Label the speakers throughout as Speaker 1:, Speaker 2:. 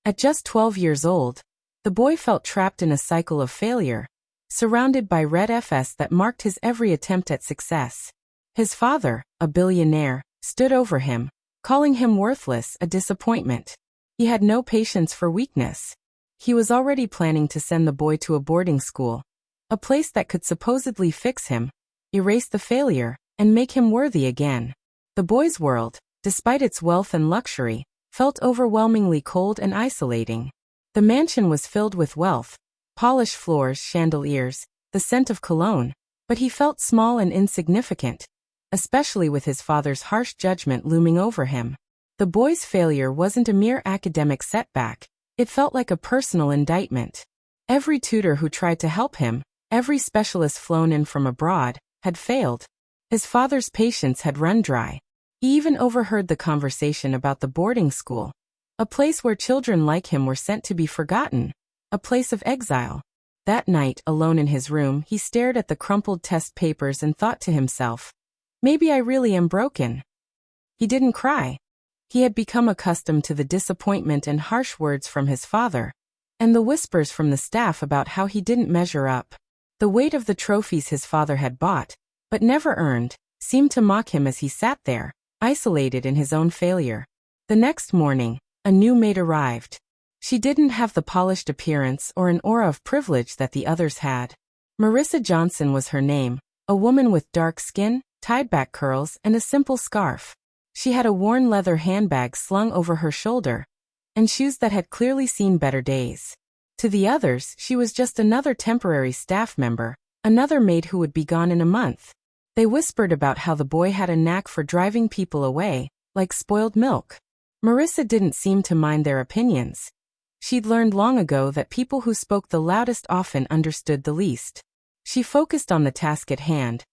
Speaker 1: At just 12 years old, the boy felt trapped in a cycle of failure, surrounded by red Fs that marked his every attempt at success. His father, a billionaire, stood over him, calling him worthless, a disappointment. He had no patience for weakness. He was already planning to send the boy to a boarding school, a place that could supposedly fix him, erase the failure, and make him worthy again. The boy's world, despite its wealth and luxury, felt overwhelmingly cold and isolating. The mansion was filled with wealth, polished floors, chandeliers, the scent of cologne, but he felt small and insignificant, especially with his father's harsh judgment looming over him. The boy's failure wasn't a mere academic setback, it felt like a personal indictment. Every tutor who tried to help him, every specialist flown in from abroad, had failed. His father's patience had run dry. He even overheard the conversation about the boarding school, a place where children like him were sent to be forgotten, a place of exile. That night, alone in his room, he stared at the crumpled test papers and thought to himself, maybe I really am broken. He didn't cry. He had become accustomed to the disappointment and harsh words from his father, and the whispers from the staff about how he didn't measure up. The weight of the trophies his father had bought, but never earned, seemed to mock him as he sat there, isolated in his own failure. The next morning, a new maid arrived. She didn't have the polished appearance or an aura of privilege that the others had. Marissa Johnson was her name, a woman with dark skin, tied-back curls, and a simple scarf. She had a worn leather handbag slung over her shoulder, and shoes that had clearly seen better days. To the others, she was just another temporary staff member, another maid who would be gone in a month. They whispered about how the boy had a knack for driving people away, like spoiled milk. Marissa didn't seem to mind their opinions. She'd learned long ago that people who spoke the loudest often understood the least. She focused on the task at hand,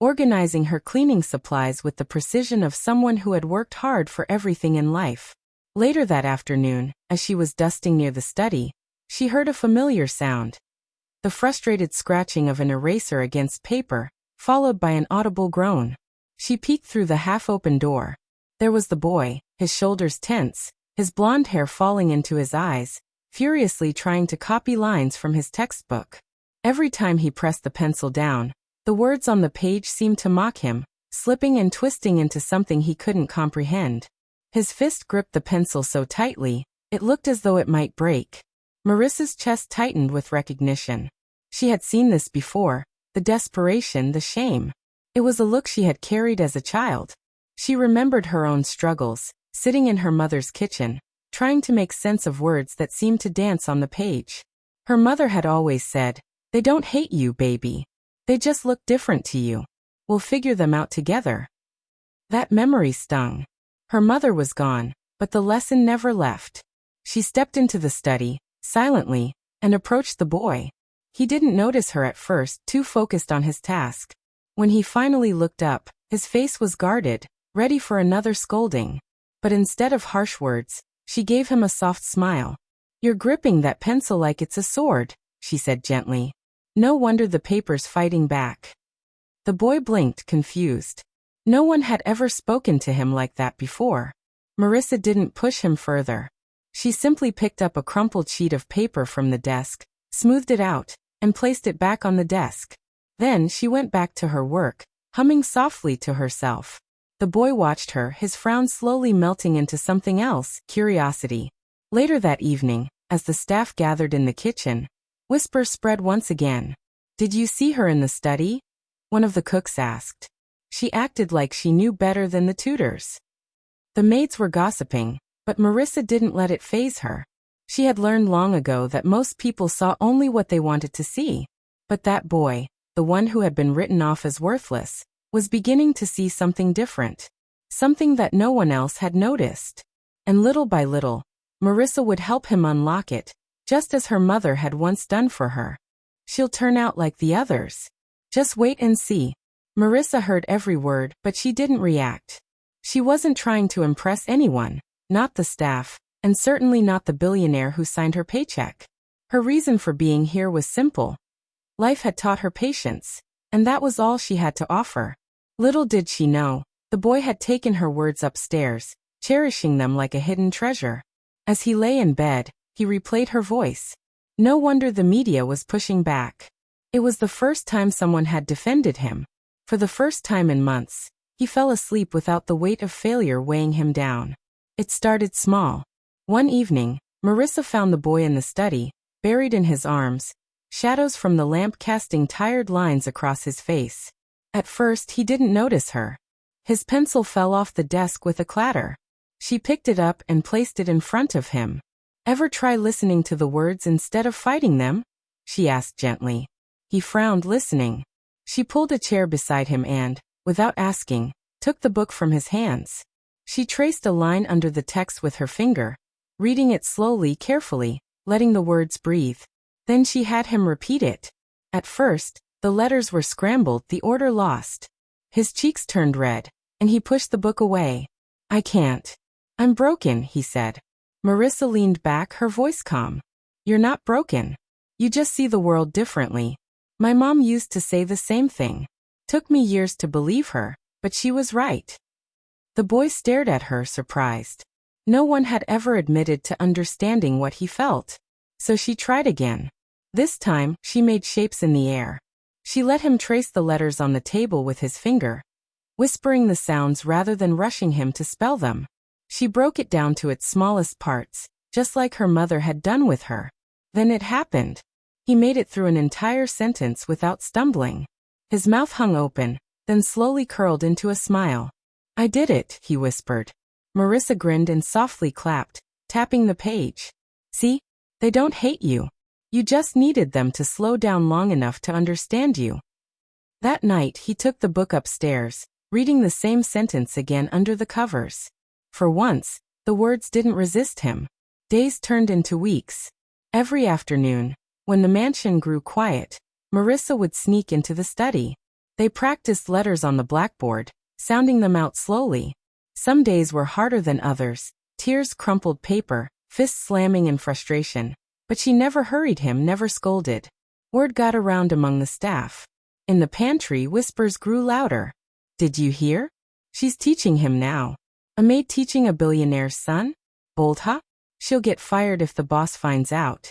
Speaker 1: organizing her cleaning supplies with the precision of someone who had worked hard for everything in life. Later that afternoon, as she was dusting near the study, she heard a familiar sound. The frustrated scratching of an eraser against paper, followed by an audible groan. She peeked through the half-open door. There was the boy, his shoulders tense, his blonde hair falling into his eyes, furiously trying to copy lines from his textbook. Every time he pressed the pencil down, the words on the page seemed to mock him, slipping and twisting into something he couldn't comprehend. His fist gripped the pencil so tightly, it looked as though it might break. Marissa's chest tightened with recognition. She had seen this before, the desperation, the shame. It was a look she had carried as a child. She remembered her own struggles, sitting in her mother's kitchen, trying to make sense of words that seemed to dance on the page. Her mother had always said, "They don't hate you, baby. They just look different to you. We'll figure them out together." That memory stung. Her mother was gone, but the lesson never left. She stepped into the study, silently, and approached the boy. He didn't notice her at first, too focused on his task. When he finally looked up, his face was guarded, ready for another scolding. But instead of harsh words, she gave him a soft smile. "You're gripping that pencil like it's a sword," she said gently. "No wonder the paper's fighting back." The boy blinked, confused. No one had ever spoken to him like that before. Marissa didn't push him further. She simply picked up a crumpled sheet of paper from the desk, smoothed it out, and placed it back on the desk. Then she went back to her work, humming softly to herself. The boy watched her, his frown slowly melting into something else, curiosity. Later that evening, as the staff gathered in the kitchen, whispers spread once again. "Did you see her in the study?" one of the cooks asked. She acted like she knew better than the tutors. The maids were gossiping, but Marissa didn't let it faze her. She had learned long ago that most people saw only what they wanted to see. But that boy, the one who had been written off as worthless, was beginning to see something different. Something that no one else had noticed. And little by little, Marissa would help him unlock it, just as her mother had once done for her. "She'll turn out like the others. Just wait and see." Marissa heard every word, but she didn't react. She wasn't trying to impress anyone, not the staff, and certainly not the billionaire who signed her paycheck. Her reason for being here was simple. Life had taught her patience, and that was all she had to offer. Little did she know, the boy had taken her words upstairs, cherishing them like a hidden treasure. As he lay in bed, he replayed her voice. No wonder the media was pushing back. It was the first time someone had defended him. For the first time in months, he fell asleep without the weight of failure weighing him down. It started small. One evening, Marissa found the boy in the study, buried in his arms, shadows from the lamp casting tired lines across his face. At first he didn't notice her. His pencil fell off the desk with a clatter. She picked it up and placed it in front of him. "Ever try listening to the words instead of fighting them?" she asked gently. He frowned, listening. She pulled a chair beside him and, without asking, took the book from his hands. She traced a line under the text with her finger, reading it slowly, carefully, letting the words breathe. Then she had him repeat it. At first, the letters were scrambled, the order lost. His cheeks turned red, and he pushed the book away. "I can't. I'm broken," he said. Marissa leaned back, her voice calm. "You're not broken. You just see the world differently. My mom used to say the same thing. Took me years to believe her, but she was right." The boy stared at her, surprised. No one had ever admitted to understanding what he felt. So she tried again. This time, she made shapes in the air. She let him trace the letters on the table with his finger, whispering the sounds rather than rushing him to spell them. She broke it down to its smallest parts, just like her mother had done with her. Then it happened. He made it through an entire sentence without stumbling. His mouth hung open, then slowly curled into a smile. "I did it," he whispered. Marissa grinned and softly clapped, tapping the page. "See? They don't hate you. You just needed them to slow down long enough to understand you." That night he took the book upstairs, reading the same sentence again under the covers. For once, the words didn't resist him. Days turned into weeks. Every afternoon, when the mansion grew quiet, Marissa would sneak into the study. They practiced letters on the blackboard, sounding them out slowly. Some days were harder than others, tears crumpled paper, fists slamming in frustration. But she never hurried him, never scolded. Word got around among the staff. In the pantry, whispers grew louder. "Did you hear? She's teaching him now. A maid teaching a billionaire's son? Bold, huh? She'll get fired if the boss finds out."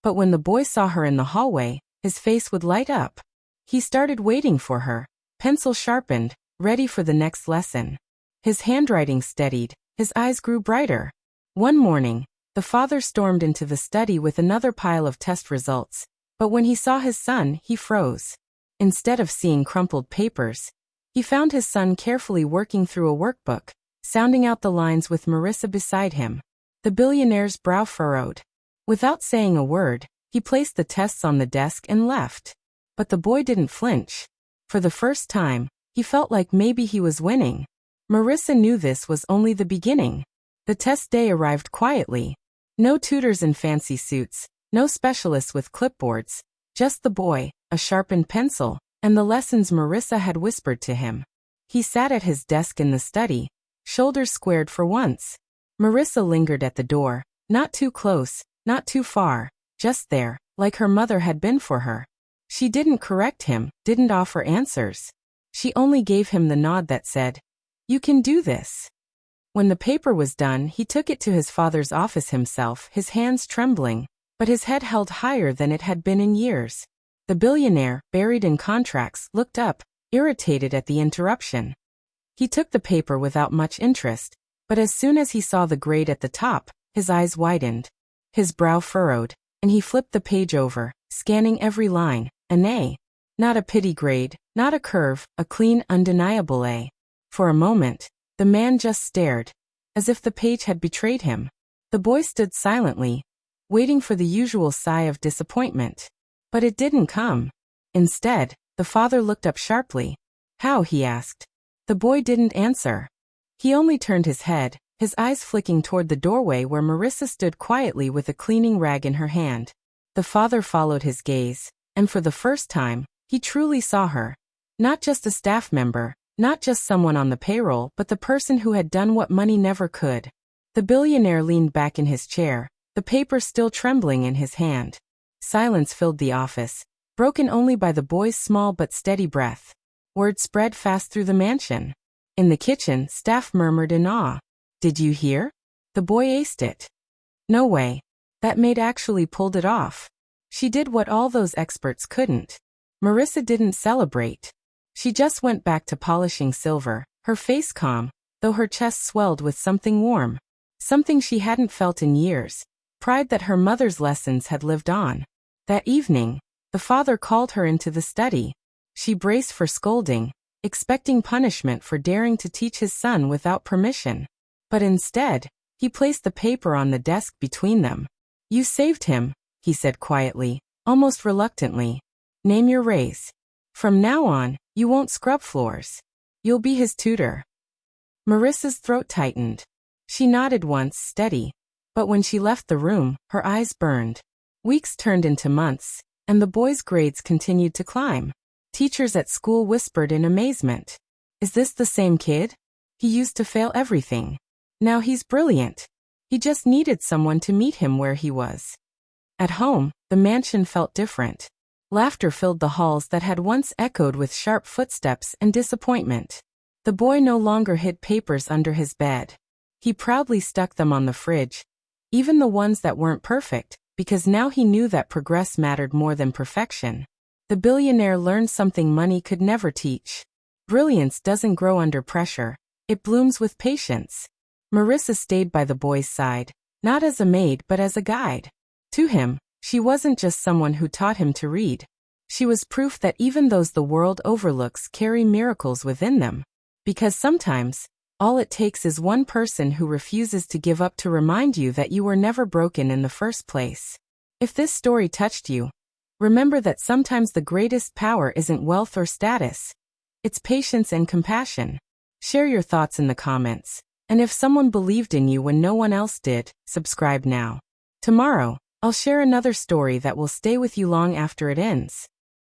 Speaker 1: But when the boy saw her in the hallway, his face would light up. He started waiting for her, pencil sharpened, ready for the next lesson. His handwriting steadied, his eyes grew brighter. One morning, the father stormed into the study with another pile of test results, but when he saw his son, he froze. Instead of seeing crumpled papers, he found his son carefully working through a workbook, sounding out the lines with Marissa beside him. The billionaire's brow furrowed. Without saying a word, he placed the tests on the desk and left. But the boy didn't flinch. For the first time, he felt like maybe he was winning. Marissa knew this was only the beginning. The test day arrived quietly. No tutors in fancy suits, no specialists with clipboards, just the boy, a sharpened pencil, and the lessons Marissa had whispered to him. He sat at his desk in the study, shoulders squared for once. Marissa lingered at the door, not too close, not too far, just there, like her mother had been for her. She didn't correct him, didn't offer answers. She only gave him the nod that said, "You can do this." When the paper was done, he took it to his father's office himself, his hands trembling, but his head held higher than it had been in years. The billionaire, buried in contracts, looked up, irritated at the interruption. He took the paper without much interest, but as soon as he saw the grade at the top, his eyes widened. His brow furrowed, and he flipped the page over, scanning every line. An A. Not a pity grade, not a curve, a clean, undeniable A. For a moment, the man just stared, as if the page had betrayed him. The boy stood silently, waiting for the usual sigh of disappointment. But it didn't come. Instead, the father looked up sharply. "How?" he asked. The boy didn't answer. He only turned his head, his eyes flicking toward the doorway where Marissa stood quietly with a cleaning rag in her hand. The father followed his gaze, and for the first time, he truly saw her. Not just a staff member, not just someone on the payroll, but the person who had done what money never could. The billionaire leaned back in his chair, the paper still trembling in his hand. Silence filled the office, broken only by the boy's small but steady breath. Word spread fast through the mansion. In the kitchen, staff murmured in awe. "Did you hear? The boy aced it." No way. That maid actually pulled it off. She did what all those experts couldn't. Marissa didn't celebrate. She just went back to polishing silver, her face calm, though her chest swelled with something warm. Something she hadn't felt in years. Pride that her mother's lessons had lived on. That evening, the father called her into the study. She braced for scolding, expecting punishment for daring to teach his son without permission. But instead, he placed the paper on the desk between them. "You saved him," he said quietly, almost reluctantly. "Name your raise. From now on, you won't scrub floors. You'll be his tutor." Marissa's throat tightened. She nodded once, steady. But when she left the room, her eyes burned. Weeks turned into months, and the boy's grades continued to climb. Teachers at school whispered in amazement. "Is this the same kid? He used to fail everything. Now he's brilliant. He just needed someone to meet him where he was." At home, the mansion felt different. Laughter filled the halls that had once echoed with sharp footsteps and disappointment. The boy no longer hid papers under his bed. He proudly stuck them on the fridge, even the ones that weren't perfect, because now he knew that progress mattered more than perfection. The billionaire learned something money could never teach. Brilliance doesn't grow under pressure. It blooms with patience. Marissa stayed by the boy's side, not as a maid but as a guide. To him, she wasn't just someone who taught him to read. She was proof that even those the world overlooks carry miracles within them. Because sometimes, all it takes is one person who refuses to give up to remind you that you were never broken in the first place. If this story touched you, remember that sometimes the greatest power isn't wealth or status. It's patience and compassion. Share your thoughts in the comments. And if someone believed in you when no one else did, subscribe now. Tomorrow, I'll share another story that will stay with you long after it ends.